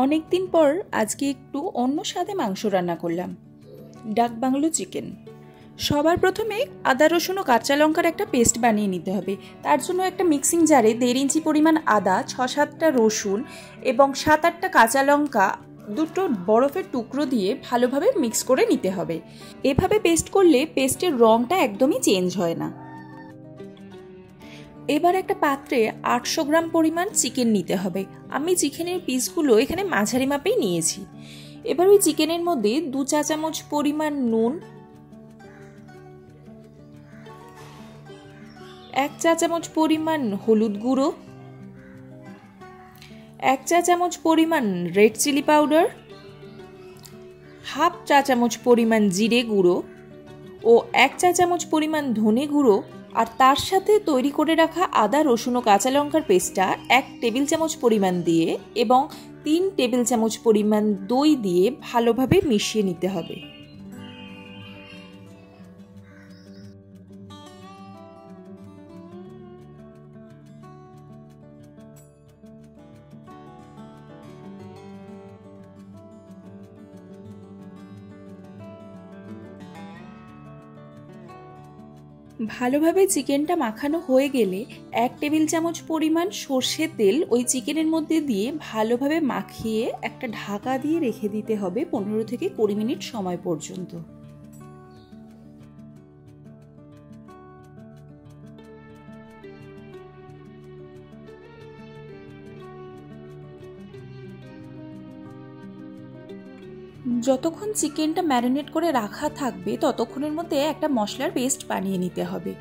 অনেক দিন পর আজকে একটু অন্য স্বাদে মাংস রান্না করলাম, ডাক বাংলো চিকেন। সবার প্রথমে আদা রসুন ও কাঁচা লঙ্কার একটা পেস্ট বানিয়ে নিতে হবে। তার জন্য একটা মিক্সিং জারে 1.5 ইঞ্চি পরিমাণ আদা, 6-7টা রসুন এবং 7-8টা কাঁচা লঙ্কা দুটো বরফের টুকরো দিয়ে ভালোভাবে মিক্স করে নিতে হবে। এভাবে পেস্ট করলে পেস্টের রঙটা একদমই চেঞ্জ হয় না। এবার একটা পাত্রে 800 গ্রাম পরিমাণ চিকেন নিতে হবে। আমি চিকেনের পিসগুলো এখানে মাঝারি মাপেই নিয়েছি। এবার ওই চিকেনের মধ্যে 2 চা চামচ পরিমাণ নুন, 1 চা চামচ পরিমাণ হলুদ গুঁড়ো, 1 চা চামচ পরিমাণ রেড চিলি পাউডার, হাফ চা চামচ পরিমাণ জিরে গুঁড়ো ও 1 চা চামচ পরিমাণ ধনে গুঁড়ো, আর তার সাথে তৈরি করে রাখা আদা রসুন ও কাঁচা লঙ্কার পেস্টটা 1 টেবিল চামচ পরিমাণ দিয়ে এবং 3 টেবিল চামচ পরিমাণ দই দিয়ে ভালোভাবে মিশিয়ে নিতে হবে। ভালোভাবে চিকেনটা মাখানো হয়ে গেলে 1 টেবিল চামচ পরিমাণ সর্ষের তেল ওই চিকেনের মধ্যে দিয়ে ভালোভাবে মাখিয়ে একটা ঢাকা দিয়ে রেখে দিতে হবে 15 থেকে 20 মিনিট সময় পর্যন্ত। যতক্ষণ চিকেনটা ম্যারিনেট করে রাখা থাকবে ততক্ষণের মধ্যে একটা মশলার পেস্ট বানিয়ে নিতে হবে।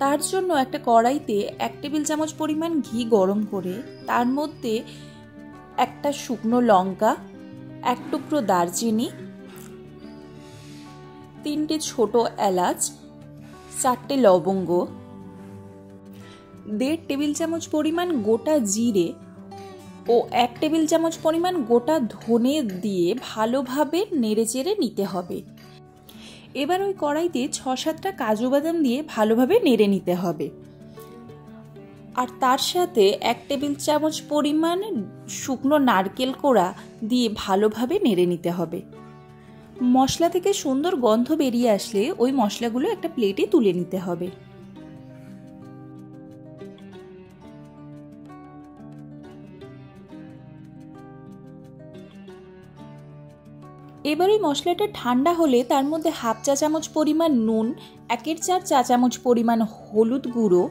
তার জন্য একটা কড়াইতে 1 টেবিল চামচ পরিমাণ ঘি গরম করে তার মধ্যে একটা শুকনো লঙ্কা, 1 টুকরো দারচিনি, 3টে ছোট এলাচ, 4টে লবঙ্গ, 1.5 টেবিল চামচ পরিমাণ গোটা জিরে ও 1 টেবিল চামচ পরিমাণ গোটা ধনে দিয়ে ভালোভাবে নেড়েচেড়ে নিতে হবে। এবার ওই কড়াইতে 6-7টা কাজু বাদাম দিয়ে ভালোভাবে নেড়ে নিতে হবে। আর তার সাথে 1 টেবিল চামচ পরিমাণ শুকনো নারকেল কোড়া দিয়ে ভালোভাবে নেড়ে নিতে হবে। মশলা থেকে সুন্দর গন্ধ বেরিয়ে আসলে ওই মশলাগুলো একটা প্লেটে তুলে নিতে হবে। এবার ওই মশলাটা ঠান্ডা হলে তার মধ্যে হাফ চা চামচ পরিমাণ নুন, 1/4 চা চামচ পরিমাণ হলুদ গুঁড়ো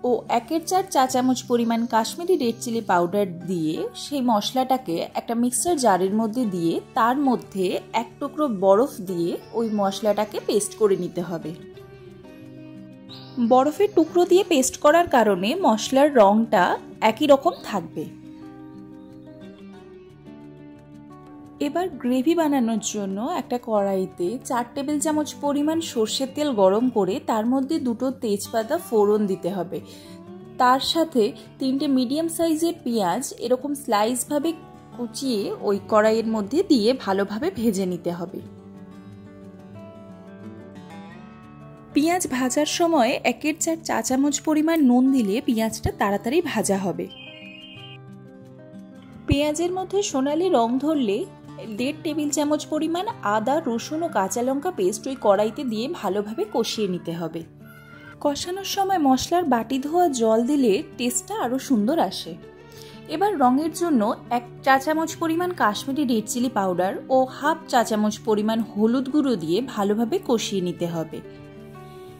ও 1/4 চা চামচ পরিমাণ কাশ্মীরি রেড চিলি পাউডার দিয়ে সেই মশলাটাকে একটা মিক্সার জারের মধ্যে দিয়ে তার মধ্যে 1 টুকরো বরফ দিয়ে ওই মশলাটাকে পেস্ট করে নিতে হবে। বরফের টুকরো দিয়ে পেস্ট করার কারণে মশলার রঙটা একই রকম থাকবে। এবার গ্রেভি বানানোর জন্য একটা কড়াইতে 4 টেবিল চামচ পরিমাণ সর্ষের তেল গরম করে তার মধ্যে 2টো তেজপাতা ফোড়ন দিতে হবে। তার সাথে 3টে মিডিয়াম সাইজের পেঁয়াজ এরকম স্লাইসভাবে কুচিয়ে ওই কড়াইয়ের মধ্যে দিয়ে ভালোভাবে ভেজে নিতে হবে। পেঁয়াজ ভাজার সময় 1/4 চা চামচ পরিমাণ নুন দিলে পেঁয়াজটা তাড়াতাড়ি ভাজা হবে। পেঁয়াজের মধ্যে সোনালি রং ধরলে 1.5 টেবিল চামচ পরিমাণ আদা রসুন ও কাঁচা লঙ্কা পেস্ট ওই কড়াইতে দিয়ে ভালোভাবে কষিয়ে নিতে হবে। কষানোর সময় মশলার বাটি ধোয়া জল দিলে টেস্টটা আরও সুন্দর আসে। এবার রঙের জন্য 1 চা চামচ পরিমাণ কাশ্মীরি রেড চিলি পাউডার ও হাফ চা চামচ পরিমাণ হলুদ গুঁড়ো দিয়ে ভালোভাবে কষিয়ে নিতে হবে।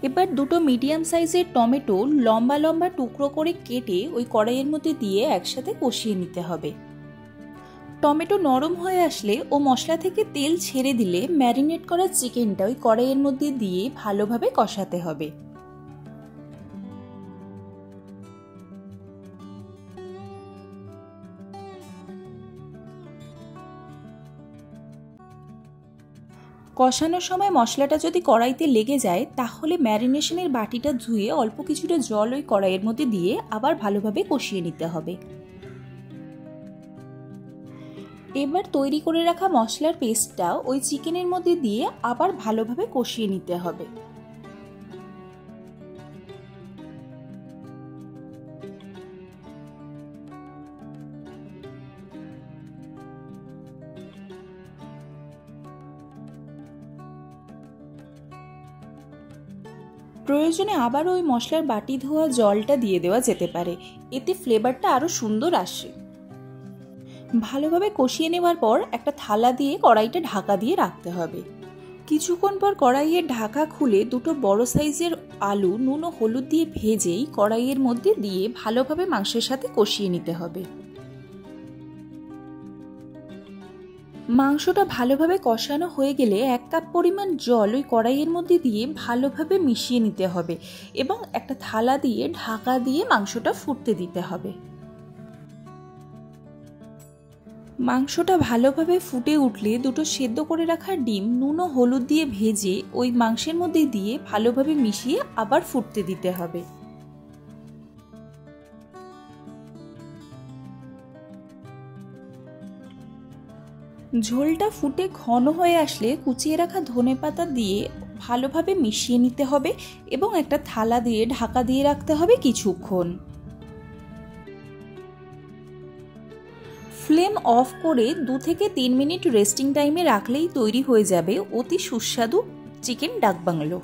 এবার 2টো মিডিয়াম সাইজের টমেটো লম্বা লম্বা টুকরো করে কেটে ওই কড়াইয়ের মধ্যে দিয়ে একসাথে কষিয়ে নিতে হবে। টমেটো নরম হয়ে আসলে ও মশলা থেকে তেল ছেড়ে দিলে ম্যারিনেট করা চিকেনটা ওই কড়াইয়ের মধ্যে দিয়ে ভালোভাবে কষাতে হবে। কষানোর সময় মশলাটা যদি কড়াইতে লেগে যায় তাহলে ম্যারিনেশনের বাটিটা ধুয়ে অল্প কিছুটা জল ওই কড়াইয়ের মধ্যে দিয়ে আবার ভালোভাবে কষিয়ে নিতে হবে। এবার তৈরি করে রাখা মশলার পেস্টটা ওই চিকেনের মধ্যে দিয়ে আবার ভালোভাবে কষিয়ে নিতে হবে। প্রয়োজনে আবার ওই মশলার বাটি ধোয়া জলটা দিয়ে দেওয়া যেতে পারে, এতে ফ্লেভারটা আরও সুন্দর আসে। ভালোভাবে কষিয়ে নেওয়ার পর একটা থালা দিয়ে কড়াইটা ঢাকা দিয়ে রাখতে হবে। কিছুক্ষণ পর কড়াইয়ের ঢাকা খুলে দুটো বড় সাইজের আলু নুন ও হলুদ দিয়ে ভেজেই কড়াইয়ের মধ্যে দিয়ে ভালোভাবে মাংসের সাথে কষিয়ে নিতে হবে। মাংসটা ভালোভাবে কষানো হয়ে গেলে 1 কাপ পরিমাণ জল ওই কড়াইয়ের মধ্যে দিয়ে ভালোভাবে মিশিয়ে নিতে হবে এবং একটা থালা দিয়ে ঢাকা দিয়ে মাংসটা ফুটতে দিতে হবে। মাংসটা ভালোভাবে ফুটে উঠলে দুটো সেদ্ধ করে রাখা ডিম নুন ও হলুদ দিয়ে ভেজে ওই মাংসের মধ্যে দিয়ে ভালোভাবে মিশিয়ে আবার ফুটতে দিতে হবে। ঝোলটা ফুটে ঘন হয়ে আসলে কুচিয়ে রাখা ধনেপাতা দিয়ে ভালোভাবে মিশিয়ে নিতে হবে এবং একটা থালা দিয়ে ঢাকা দিয়ে রাখতে হবে কিছুক্ষণ। ফ্লেম অফ করে 2 থেকে 3 মিনিট রেস্টিং টাইমে রাখলেই তৈরি হয়ে যাবে অতি সুস্বাদু চিকেন ডাক বাংলো।